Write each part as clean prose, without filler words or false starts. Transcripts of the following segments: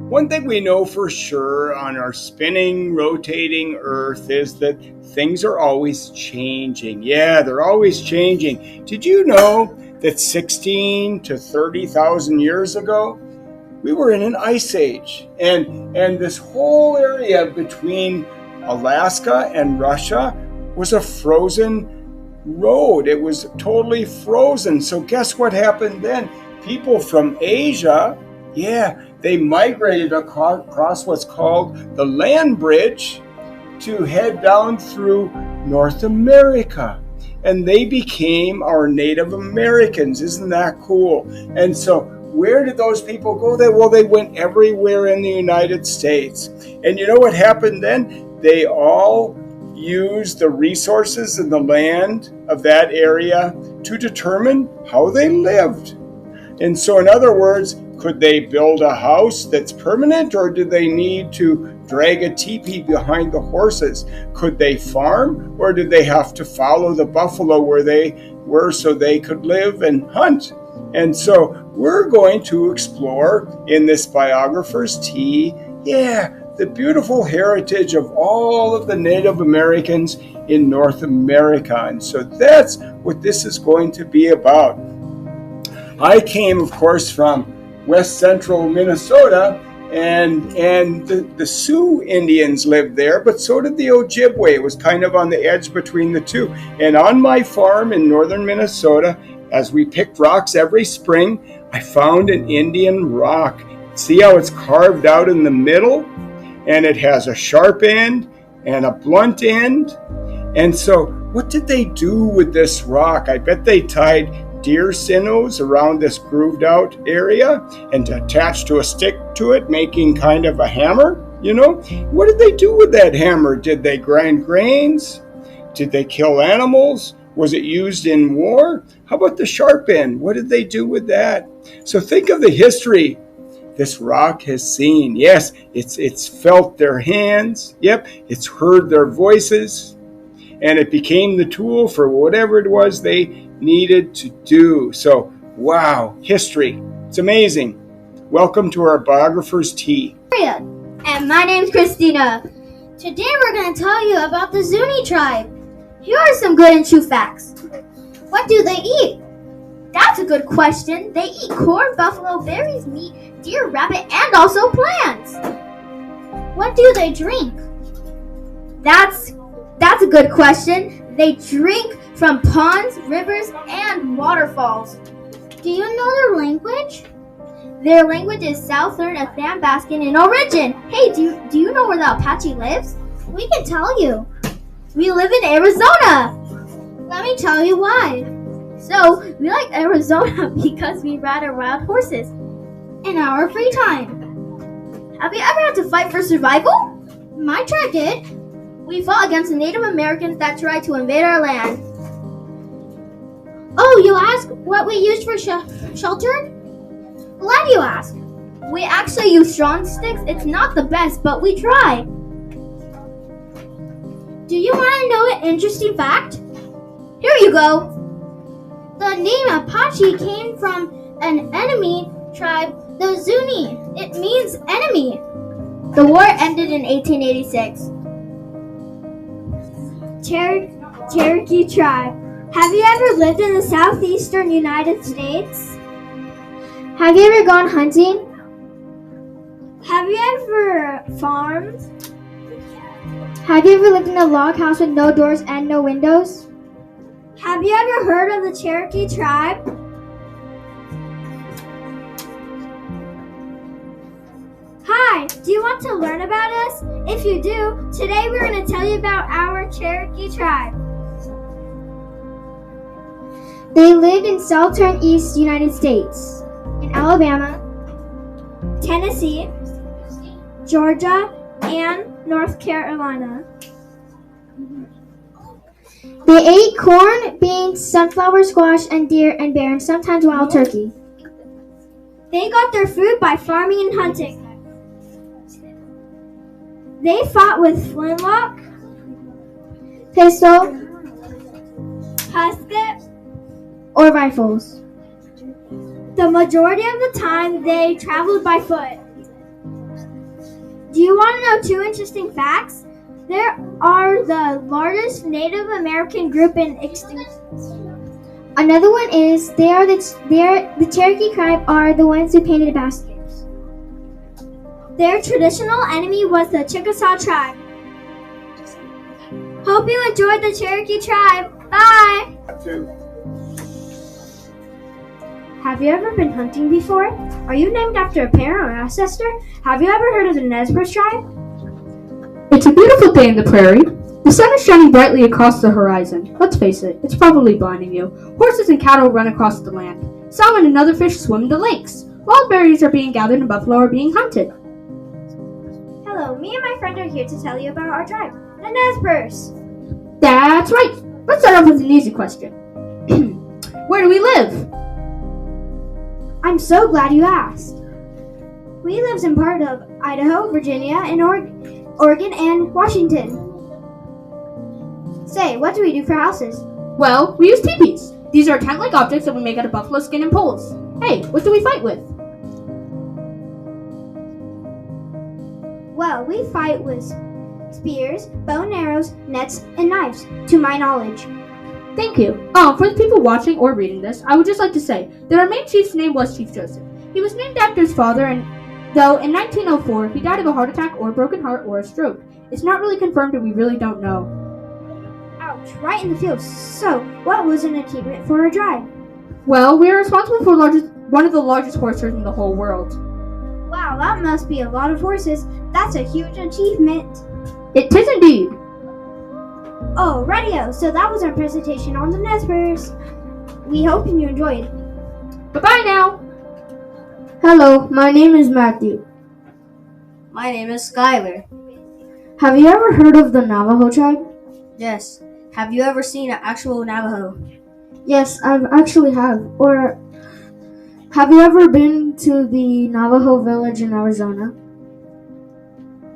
One thing we know for sure on our spinning, rotating Earth is that things are always changing. Yeah, they're always changing. Did you know that 16 to 30,000 years ago, we were in an ice age, and this whole area between Alaska and Russia was a frozen road. It was totally frozen. So guess what happened then? People from Asia, yeah, they migrated across what's called the land bridge to head down through North America. And they became our Native Americans. Isn't that cool? And so where did those people go? They went everywhere in the United States. And you know what happened then? They all used the resources in the land of that area to determine how they lived. And so, in other words, could they build a house that's permanent, or do they need to drag a teepee behind the horses? Could they farm, or did they have to follow the buffalo where they were so they could live and hunt? And so we're going to explore in this Biographer's Tea, the beautiful heritage of all of the Native Americans in North America. And so that's what this is going to be about. I came, of course, from west central Minnesota, and the Sioux Indians lived there, but so did the Ojibwe. It was kind of on the edge between the two. And on my farm in northern Minnesota, as we picked rocks every spring, I found an Indian rock. See how it's carved out in the middle? And it has a sharp end and a blunt end. And so what did they do with this rock? I bet they tied deer sinews around this grooved out area and attached to a stick to it, making kind of a hammer, What did they do with that hammer? Did they grind grains? Did they kill animals? Was it used in war? How about the sharp end? What did they do with that? So think of the history this rock has seen. Yes, it's felt their hands. Yep, it's heard their voices. And it became the tool for whatever it was they needed to do. So, wow, history. It's amazing. Welcome to our Biographer's Tea. And my name's Christina. Today we're going to tell you about the Zuni tribe. Here are some good and true facts. What do they eat? That's a good question. They eat corn, buffalo, berries, meat, deer, rabbit, and also plants. What do they drink? That's a good question. They drink from ponds, rivers, and waterfalls. Do you know their language? Their language is Southern Athabascan in origin. Hey, do you know where the Apache lives? We can tell you. We live in Arizona. Let me tell you why. So, we like Arizona because we ride our wild horses in our free time. Have you ever had to fight for survival? My tribe did. We fought against the Native Americans that tried to invade our land. Oh, you ask what we used for shelter? Glad you asked. We actually use strong sticks. It's not the best, but we try. Do you want to know an interesting fact? Here you go. The name Apache came from an enemy tribe, the Zuni. It means enemy. The war ended in 1886. Cherokee tribe. Have you ever lived in the southeastern United States? Have you ever gone hunting? Have you ever farmed? Have you ever lived in a log house with no doors and no windows? Have you ever heard of the Cherokee tribe? Hi, do you want to learn about us? If you do, today we're going to tell you about our Cherokee tribe. They lived in southern East United States, in Alabama, Tennessee, Georgia, and North Carolina. They ate corn, beans, sunflower, squash, and deer and bear, and sometimes wild turkey. They got their food by farming and hunting. They fought with flintlock, pistol, musket, or rifles. The majority of the time, they traveled by foot. Do you want to know two interesting facts? There are the largest Native American group in extinction. Another one is the Cherokee tribe are the ones who painted baskets. Their traditional enemy was the Chickasaw tribe. Hope you enjoyed the Cherokee tribe. Bye! Have you ever been hunting before? Are you named after a parent or ancestor? Have you ever heard of the Nez Perce tribe? It's a beautiful day in the prairie. The sun is shining brightly across the horizon. Let's face it, it's probably blinding you. Horses and cattle run across the land. Salmon and other fish swim in the lakes. Wild berries are being gathered and buffalo are being hunted. Hello, me and my friend are here to tell you about our tribe, the Nez Perce. That's right. Let's start off with an easy question. Where do we live? I'm so glad you asked. We live in part of Idaho, Virginia, and Oregon and Washington. Say, what do we do for houses? Well, we use teepees. These are tent-like objects that we make out of buffalo skin and poles. Hey, what do we fight with? Well, we fight with spears, bow and arrows, nets, and knives, to my knowledge. Thank you. For the people watching or reading this, I would just like to say that our main chief's name was Chief Joseph. He was named after his father, and though in 1904 he died of a heart attack or a broken heart or a stroke. It's not really confirmed and we really don't know. Ouch, right in the field. So, what was an achievement for our tribe? Well, we are responsible for one of the largest horse herds in the whole world. Wow, that must be a lot of horses. That's a huge achievement. It is indeed. Oh, radio. So that was our presentation on the Nez Perce. We hope you enjoyed. Bye-bye now. Hello, my name is Matthew. My name is Skylar. Have you ever heard of the Navajo tribe? Yes. Have you ever seen an actual Navajo? Yes, I've actually have. Or have you ever been to the Navajo village in Arizona?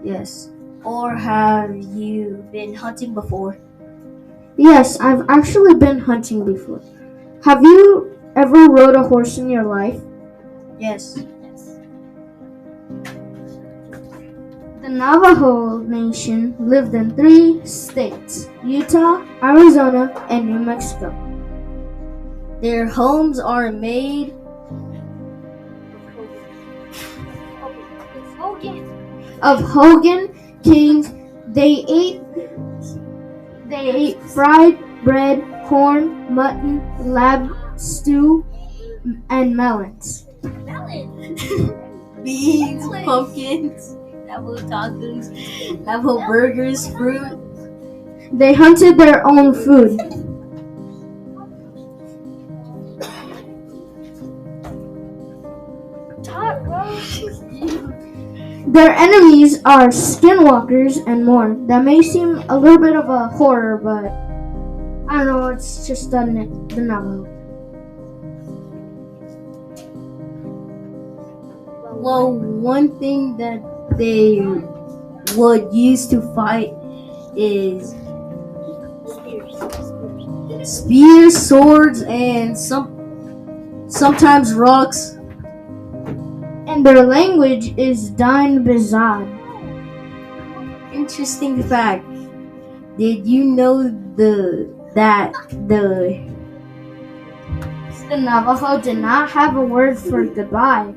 Yes. Or have you been hunting before? Yes, I've actually been hunting before. Have you ever rode a horse in your life? Yes. The Navajo Nation lived in 3 states: Utah, Arizona, and New Mexico. Their homes are made of Hogan canes. They ate fried bread, corn, mutton, lamb stew, and melons. beans, pumpkins, Navajo tacos, Navajo burgers, fruit. They hunted their own food. Their enemies are skinwalkers and more. That may seem a little bit of a horror, but I don't know, it's just the Navajo. Well, one thing that they would use to fight is spears, swords, and sometimes rocks. And their language is Dine Bizad. Interesting fact. Did you know the Navajo did not have a word for goodbye?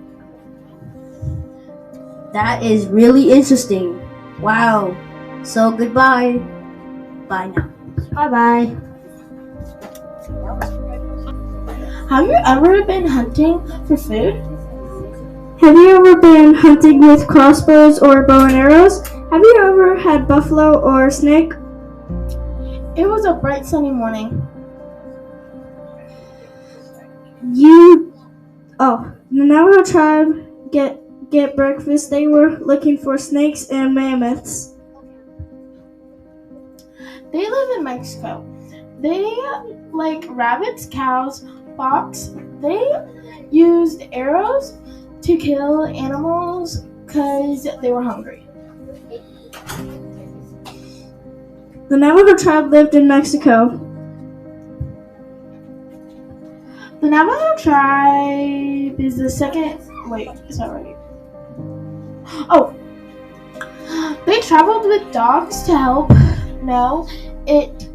That is really interesting. Wow. So goodbye. Bye now. Bye-bye. Have you ever been hunting for food? Have you ever been hunting with crossbows or bow and arrows? Have you ever had buffalo or snake? It was a bright sunny morning. The Navajo tribe get breakfast. They were looking for snakes and mammoths. They live in Mexico. They like rabbits, cows, fox. They used arrows to kill animals because they were hungry. The Navajo tribe lived in Mexico. The Navajo tribe is the second. Wait, is that right? Oh, traveled with dogs to help know it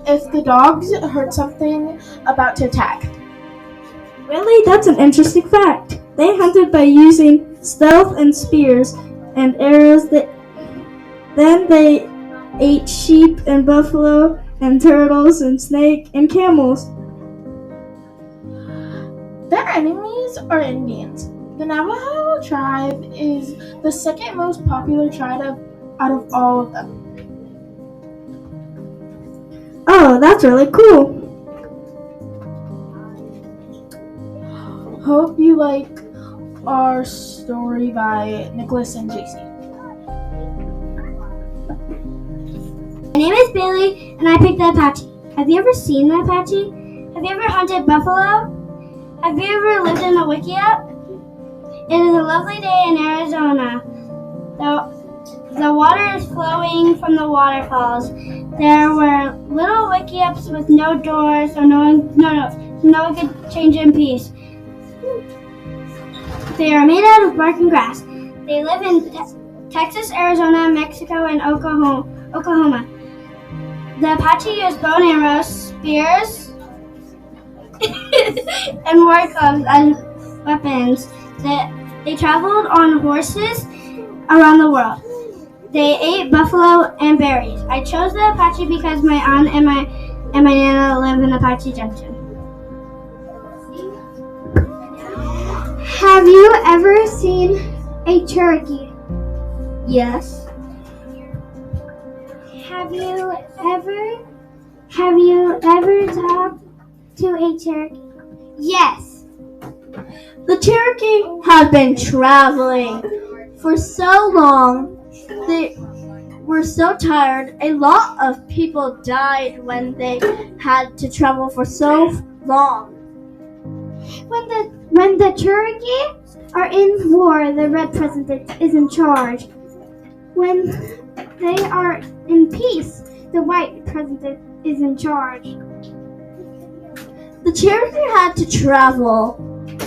if the dogs heard something about to attack. Really? That's an interesting fact. They hunted by using stealth and spears and arrows. Then they ate sheep and buffalo and turtles and snake and camels. Their enemies are Indians. The Navajo tribe is the second most popular tribe out of all of them. Oh, that's really cool. Hope you like our story by Nicholas and JC. My name is Bailey, and I picked the Apache. Have you ever seen an Apache? Have you ever hunted buffalo? Have you ever lived in a wickiup? It is a lovely day in Arizona. The water is flowing from the waterfalls. There were little wickiups with no doors, so no one could change in peace. They are made out of bark and grass. They live in Texas, Arizona, Mexico, and Oklahoma. The Apache used bow and arrows, spears, and war clubs as weapons. They traveled on horses around the world. They ate buffalo and berries. I chose the Apache because my aunt and my nana live in Apache Junction. Have you ever seen a turkey? Yes. Have you ever talked to a turkey? Yes. The Cherokee have been traveling for so long. They were so tired. A lot of people died when they had to travel for so long. When the Cherokee are in war, the red president is in charge. When they are in peace, the white president is in charge. The Cherokee had to travel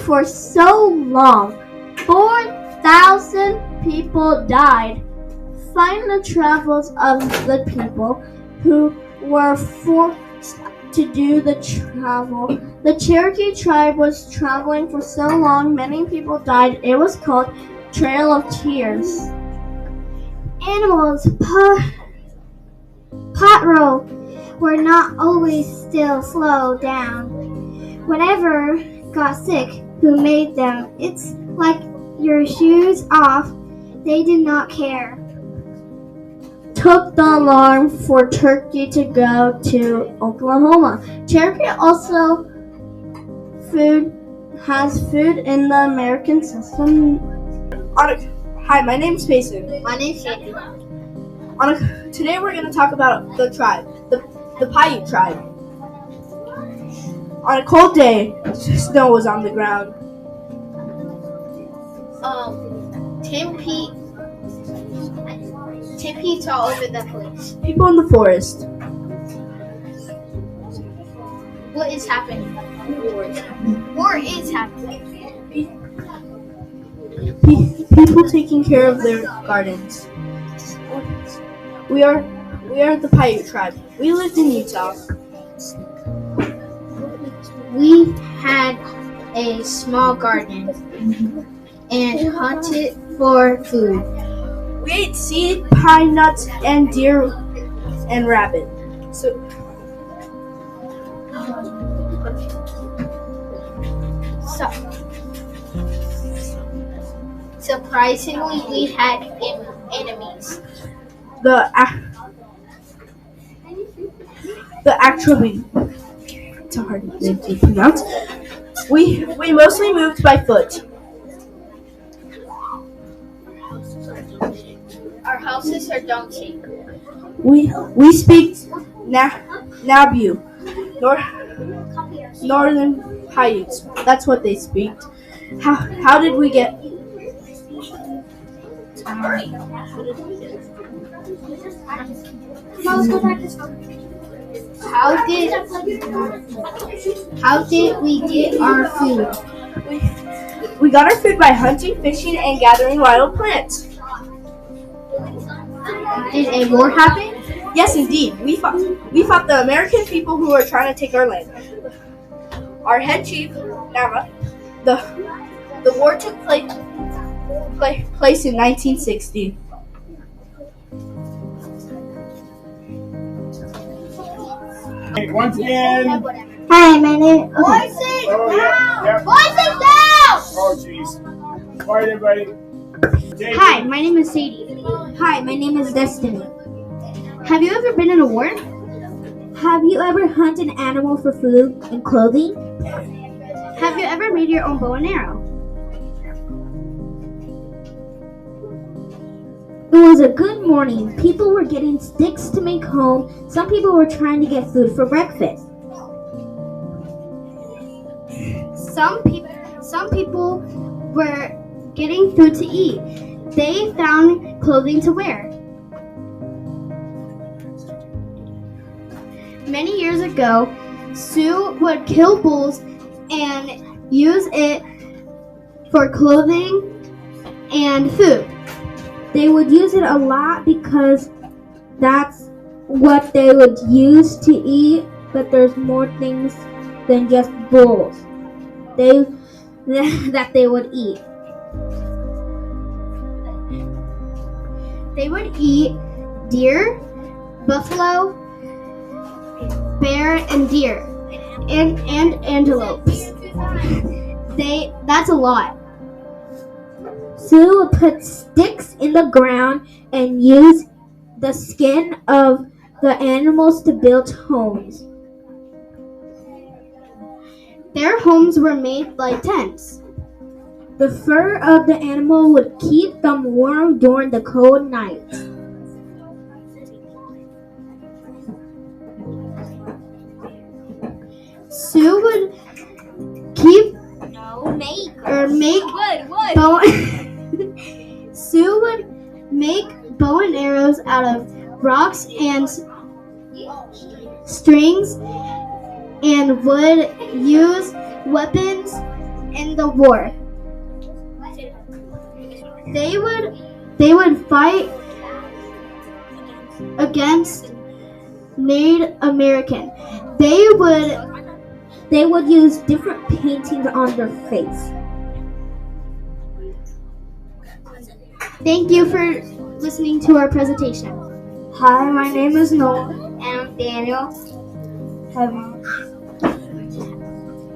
for so long. 4,000 people died. Find the travels of the people who were forced to do the travel. The Cherokee tribe was traveling for so long, many people died. It was called Trail of Tears. Animals, potrow, were not always still slow down. Whatever got sick, who made them? It's like your shoes off. They did not care. Took the alarm for Turkey to go to Oklahoma. Cherokee also has food in the American system. Hi, my name's Payson. My name's Shannon. Today we're going to talk about the tribe, the Paiute tribe. On a cold day, snow was on the ground. Timpede's all over the place. People in the forest. What is happening? War is happening. People taking care of their gardens. We are the Paiute tribe. We lived in Utah. We had a small garden and hunted for food. We ate seed, pine nuts, and deer and rabbit. Surprisingly, we had enemies. It's a hard name to pronounce. We mostly moved by foot. Our houses are dome shaped. We speak Nabu, Northern Paiutes. That's what they speak. How did we get? How did we get our food? We got our food by hunting, fishing, and gathering wild plants. Did a war happen? Yes, indeed. We fought the American people who were trying to take our land. Our head chief, Nava, the war took place in 1960. Once again. Hi, my name. Okay. Voices Oh, down! yeah. Voices down! Oh, jeez. Quiet, everybody. David. Hi, my name is Sadie. Hi, my name is Destiny. Have you ever been in a war? Have you ever hunted an animal for food and clothing? Have you ever made your own bow and arrow? It was a good morning. People were getting sticks to make home. Some people were trying to get food for breakfast. Some people were getting food to eat. They found clothing to wear. Many years ago, Sue would kill bulls and use it for clothing and food. They would use it a lot because that's what they would use to eat, but there's more things than just bulls that they would eat. They would eat deer, buffalo, bear, and deer, and antelopes. That's a lot. Sue would put sticks in the ground and use the skin of the animals to build homes. Their homes were made like tents. The fur of the animal would keep them warm during the cold nights. Sue would Sue would make bow and arrows out of rocks and strings and would use weapons in the war. They would fight against Native American. They would use different paintings on their face. Thank you for listening to our presentation. Hi, my name is Noah. And I'm Daniel.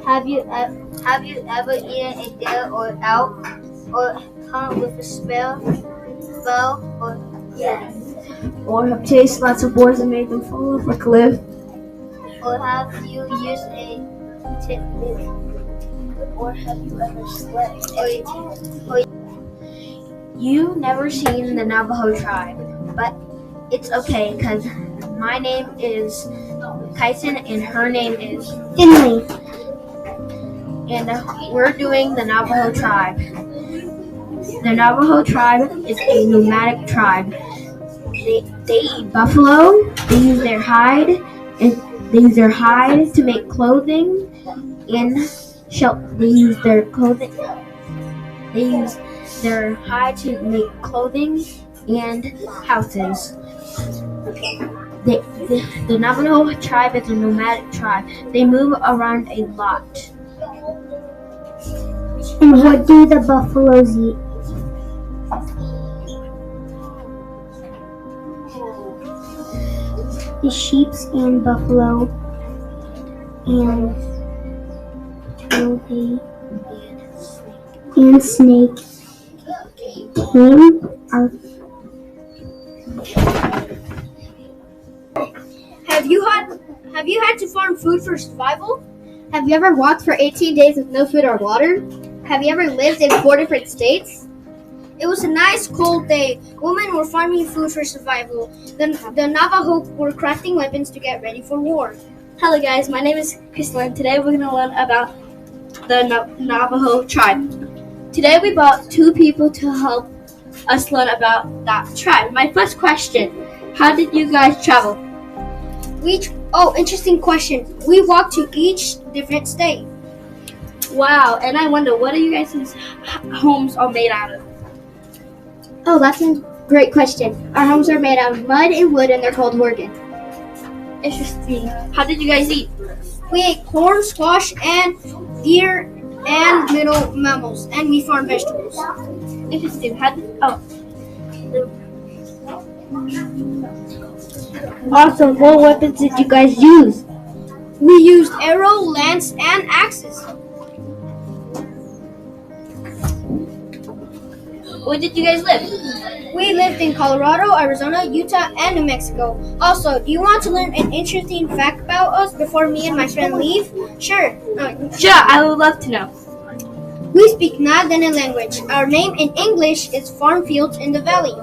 Have you ever eaten a deer or elk or hunt with a spear, bow, Or have chased lots of boars and made them fall off a cliff. or have you used a tidbit, or have you ever slept? You never seen the Navajo tribe, but it's okay because my name is Kyson and her name is Finley. and we're doing the Navajo tribe. The Navajo tribe is a nomadic tribe. They eat buffalo. They use their hide to make clothing and They use their clothing. They use their hide to make clothing and houses. The Navajo tribe is a nomadic tribe. They move around a lot. And what do the buffaloes eat? The sheep and buffalo and clothing and snake tame are. Have you had to farm food for survival? Have you ever walked for 18 days with no food or water? Have you ever lived in 4 different states? It was a nice cold day. Women were farming food for survival. The Navajo were crafting weapons to get ready for war. Hello guys, my name is Crystal. Today we're going to learn about the Navajo tribe. Today we brought 2 people to help us learn about that tribe. My first question, how did you guys travel? Interesting question. We walked to each different state. Wow, and I wonder, what are you guys' homes are made out of? Oh, that's Great question. Our homes are made out of mud and wood, and they're called Horgan. Interesting. How did you guys eat? We ate corn, squash, and deer and little mammals, and we farm vegetables. Interesting. Awesome. What weapons did you guys use? We used arrow, lance, and axes. Where did you guys live? We lived in Colorado, Arizona, Utah, and New Mexico. Also, do you want to learn an interesting fact about us before me and my friend leave? Sure. Sure, I would love to know. We speak Nadene language. Our name in English is Farm Fields in the Valley.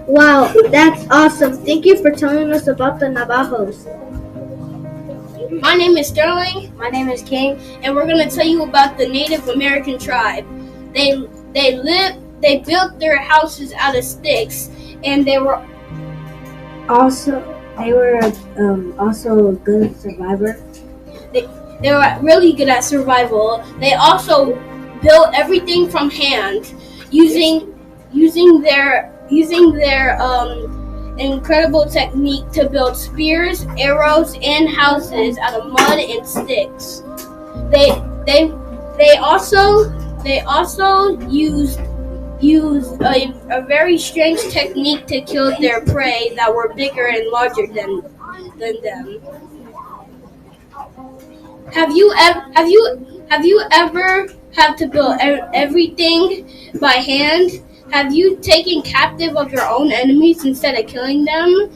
Wow, that's awesome. Thank you for telling us about the Navajos. My name is Sterling. My name is King, and we're going to tell you about the Native American tribe. They built their houses out of sticks, and they were Also a good survivor. They were really good at survival. They also built everything from hand, using their incredible technique to build spears, arrows, and houses out of mud and sticks. They also used a very strange technique to kill their prey that were bigger and larger than them. Have you ever had to build everything by hand? Have you taken captive of your own enemies instead of killing them?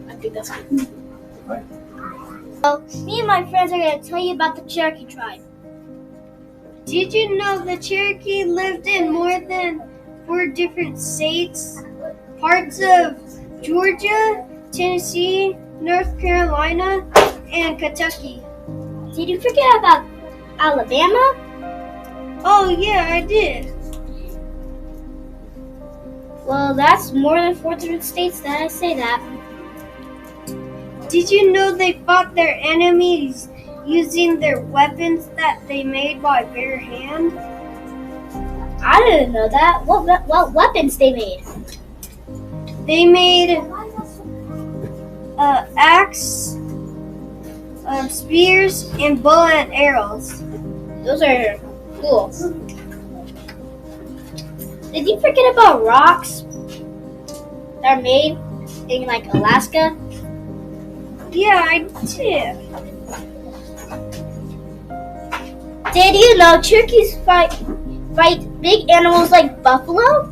I think that's good. Me and my friends are going to tell you about the Cherokee tribe. Did you know the Cherokee lived in more than 4 different states? Parts of Georgia, Tennessee, North Carolina, and Kentucky. Did you forget about Alabama? Oh yeah, I did. Well, that's more than 4 different states that I say that. Did you know they fought their enemies using their weapons that they made by bare hand? I didn't know that. What weapons they made? They made axe, spears, and bow and arrows. Those are cool. Did you forget about rocks that are made in like Alaska? Yeah, I did. Did you know Cherokees fight big animals like buffalo?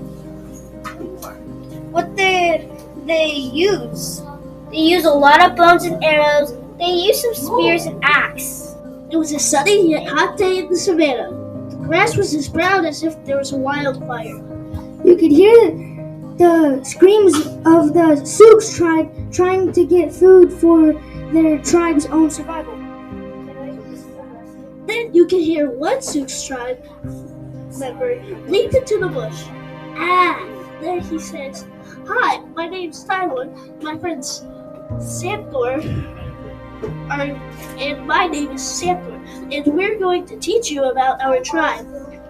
What did they use? They use a lot of bones and arrows. They use some spears and axe. It was a sunny yet hot day in the savannah. The grass was as brown as if there was a wildfire. You could hear the screams of the Sioux tribe trying to get food for their tribe's own survival. Then you could hear one Sioux tribe member leap into the bush. And there he says, "Hi, my name's Tyler. My friend's Santor, and my name is Santor, and we're going to teach you about our tribe.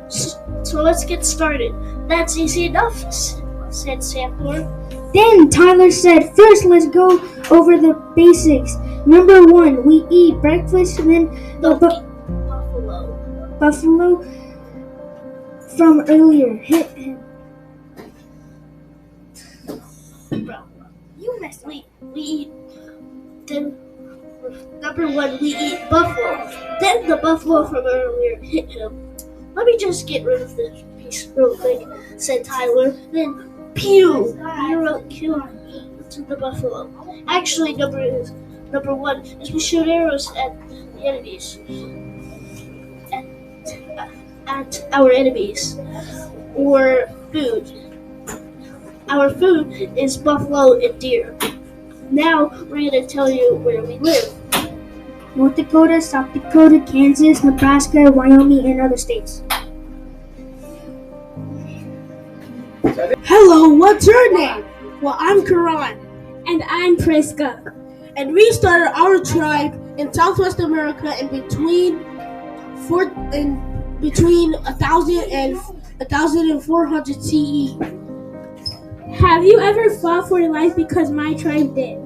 So let's get started." "That's easy enough," said Santor. Then Tyler said, "First, let's go over the basics. Number 1, we eat breakfast, then the buffalo from earlier hit him." You messed me. We eat. Then number 1, we eat buffalo. Then the buffalo from earlier hit him. "Let me just get rid of this piece real quick," said Tyler. Then, pew! Hero killed the buffalo. Actually, number 1 is we shoot arrows at the enemies. At our enemies. Or food. Our food is buffalo and deer. Now, we're going to tell you where we live. North Dakota, South Dakota, Kansas, Nebraska, Wyoming, and other states. Hello, what's your name? Well, I'm Karan. And I'm Priska. And we started our tribe in Southwest America in between between 1000 and 1400 CE. Have you ever fought for your life? Because my tribe did.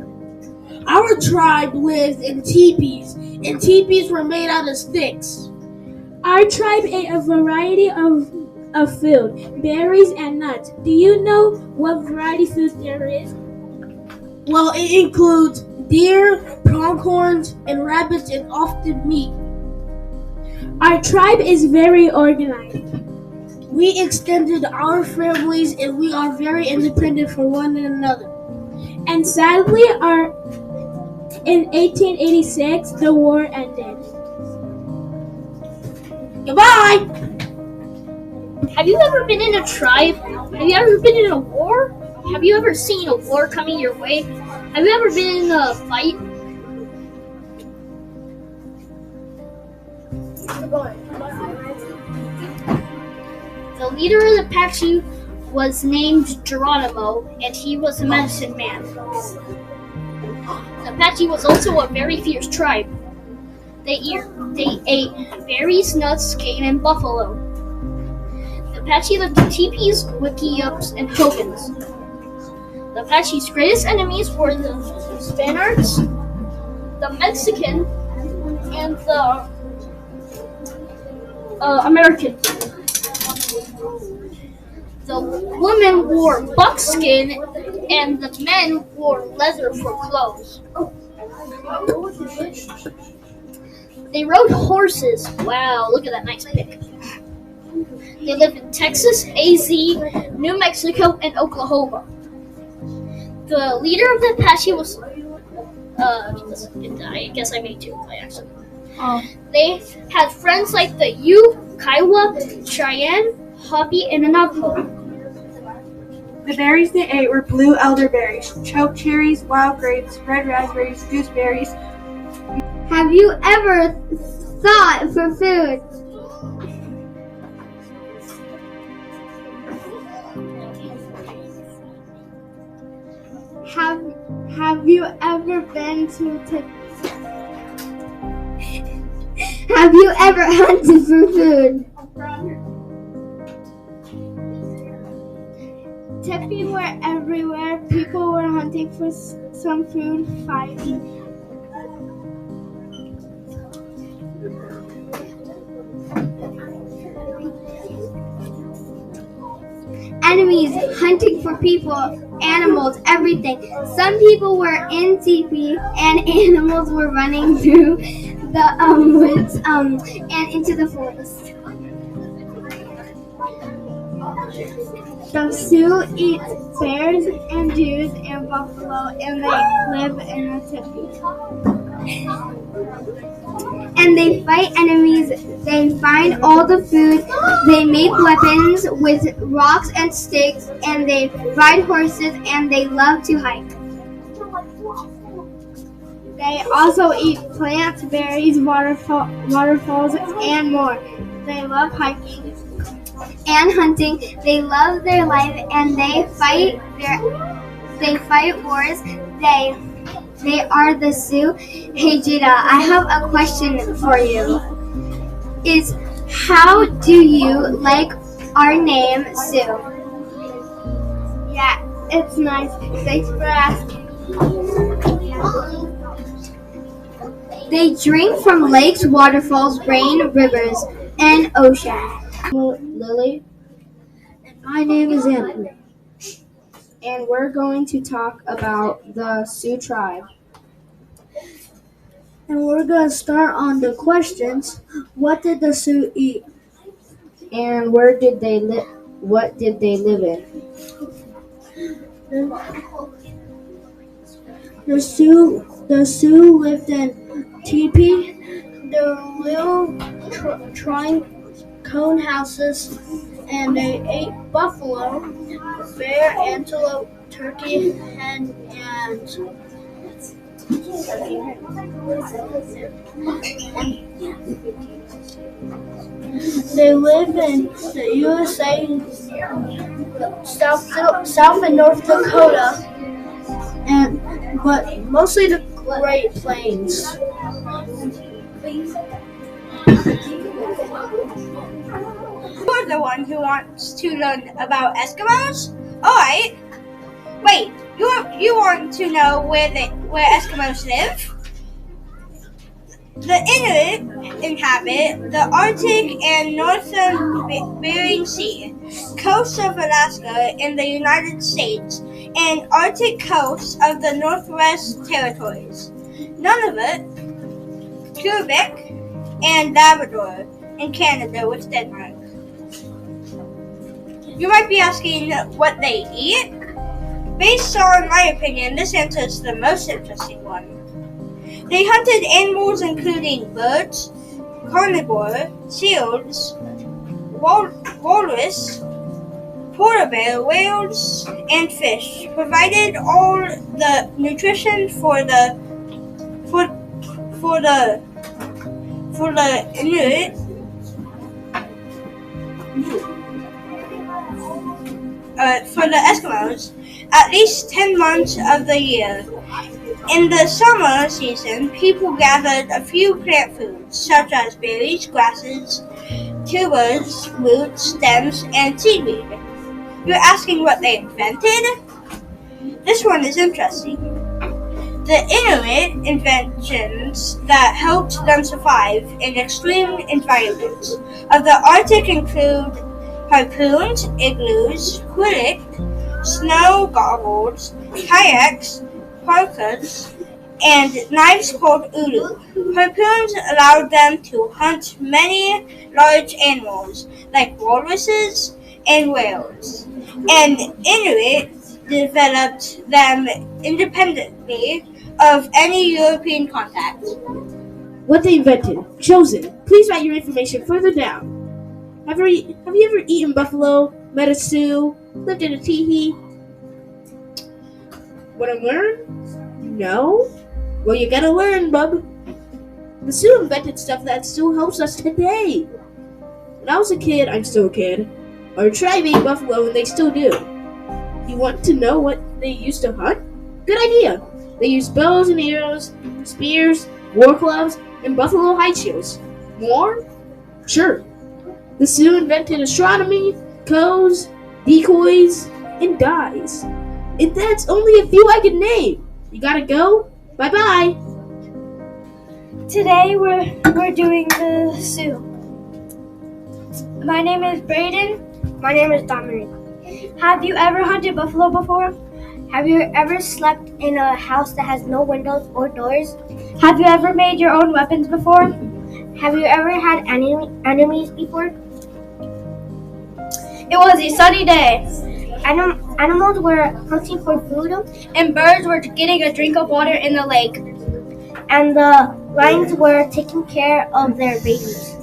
Our tribe lived in teepees, and teepees were made out of sticks. Our tribe ate a variety of food, berries and nuts. Do you know what variety food there is? Well, it includes deer, pronghorns, and rabbits, and often meat. Our tribe is very organized. We extended our families, and we are very independent for one another. And sadly, in 1886, the war ended. Goodbye! Have you ever been in a tribe? Have you ever been in a war? Have you ever seen a war coming your way? Have you ever been in a fight? The leader of the Apache was named Geronimo, and he was a medicine man. The Apache was also a very fierce tribe. They ate berries, nuts, game, and buffalo. The Apache lived in teepees, wickiups, and hogans. The Apache's greatest enemies were the Spaniards, the Mexican, and the American. The women wore buckskin, and the men wore leather for clothes. They rode horses. Wow, look at that nice pic. They lived in Texas, AZ, New Mexico, and Oklahoma. The leader of the Apache was, I guess I made two by accident. They had friends like the Ute, Kiowa, Cheyenne, Hopi, and Navajo. The berries they ate were blue elderberries, choke cherries, wild grapes, red raspberries, gooseberries. Have you ever thought for food? Have you ever been to Have you ever hunted for food? Tepees were everywhere. People were hunting for some food, fighting. Enemies hunting for people, animals, everything. Some people were in teepee and animals were running through the woods and into the forest. The Sioux eat bears and deer and buffalo, and they live in a teepee. And they fight enemies. They find all the food. They make weapons with rocks and sticks, and they ride horses, and they love to hike. They also eat plants, berries, waterfalls, and more. They love hiking and hunting. They love their life, and they fight wars. They are the Sioux. Hey Jada, I have a question for you. How do you like our name, Sue? Yeah, it's nice. Thanks for asking. They drink from lakes, waterfalls, rain, rivers, and oceans. Lily. My name is Anthony. And we're going to talk about the Sioux tribe. And we're going to start on the questions. What did the Sioux eat? And where did they live? What did they live in? The Sioux lived in teepee. The little cone houses, and they ate buffalo, bear, antelope, turkey, hen, and they live in the USA, South and North Dakota, but mostly the Great Plains. You're the one who wants to learn about Eskimos? Alright. Wait, you want to know where Eskimos live? The Inuit inhabit the Arctic and northern Bering Sea, coast of Alaska in the United States, and Arctic coast of the Northwest Territories, Nunavut, Quebec, and Labrador in Canada with Denmark. You might be asking what they eat. Based on my opinion, this answer is the most interesting one. They hunted animals including birds, carnivore, seals, walrus, polar bear, whales, and fish. Provided all the nutrition for the Inuit. For the Eskimos, at least 10 months of the year. In the summer season, people gathered a few plant foods, such as berries, grasses, tubers, roots, stems, and seaweed. You're asking what they invented? This one is interesting. The Inuit inventions that helped them survive in extreme environments of the Arctic include harpoons, igloos, quillik, snow goggles, kayaks, parkas, and knives called ulu. Harpoons allowed them to hunt many large animals like walruses and whales, and Inuit developed them independently of any European contact. What they invented. Chosen. Please write your information further down. Have you ever eaten buffalo, met a Sioux, lived in a teepee? Want to learn? No? Well, you gotta learn, bub. The Sioux invented stuff that still helps us today. When I was a kid, I'm still a kid, our tribe ate buffalo and they still do. You want to know what they used to hunt? Good idea. They used bows and arrows, spears, war clubs, and buffalo hide shields. More? Sure. The Sioux invented astronomy, codes, decoys, and dyes. And that's only a few I can name. You gotta go? Bye-bye. Today we're doing the Sioux. My name is Brayden. My name is Dominic. Have you ever hunted buffalo before? Have you ever slept in a house that has no windows or doors? Have you ever made your own weapons before? Have you ever had enemies before? It was a sunny day, Animals were hunting for food, and birds were getting a drink of water in the lake. and the lions were taking care of their babies.